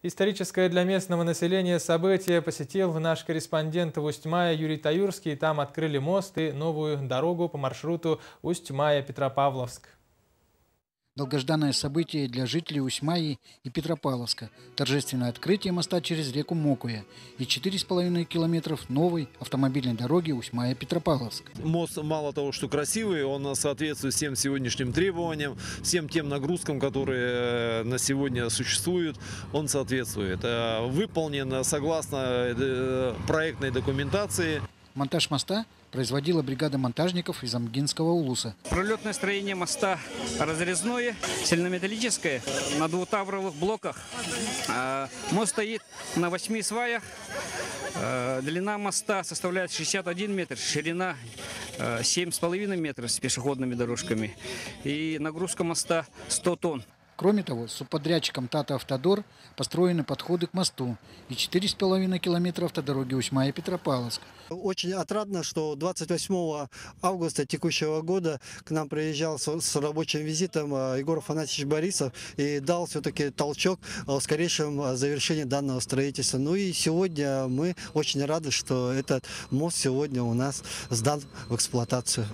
Историческое для местного населения событие посетил наш корреспондент в Усть-Мае Юрий Таюрский. Там открыли мост и новую дорогу по маршруту Усть-Мая-Петропавловск. Долгожданное событие для жителей Усть-Майи и Петропавловска. Торжественное открытие моста через реку Мокуя и 4,5 километров новой автомобильной дороги Усть-Мая-Петропавловск. Мост мало того, что красивый, он соответствует всем сегодняшним требованиям, всем тем нагрузкам, которые на сегодня существуют, он соответствует. Выполнен согласно проектной документации. Монтаж моста производила бригада монтажников из Амгинского улуса. Пролетное строение моста разрезное, цельнометаллическое, на двутавровых блоках. Мост стоит на 8 сваях. Длина моста составляет 61 метр, ширина 7,5 метров с пешеходными дорожками. И нагрузка моста 100 тонн. Кроме того, с субподрядчиком Тата Автодор построены подходы к мосту и 4,5 километра автодороги Усть-Мая-Петропавловск. Очень отрадно, что 28 августа текущего года к нам приезжал с рабочим визитом Егор Афанасьевич Борисов и дал все-таки толчок о скорейшем завершении данного строительства. Ну и сегодня мы очень рады, что этот мост сегодня у нас сдан в эксплуатацию.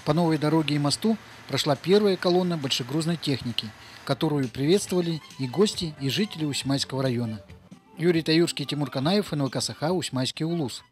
По новой дороге и мосту прошла первая колонна большегрузной техники, которую приветствовали и гости, и жители Усть-Майского района. Юрий Таюрский, Тимур Канаев, НВК Саха, Усть-Майский улус.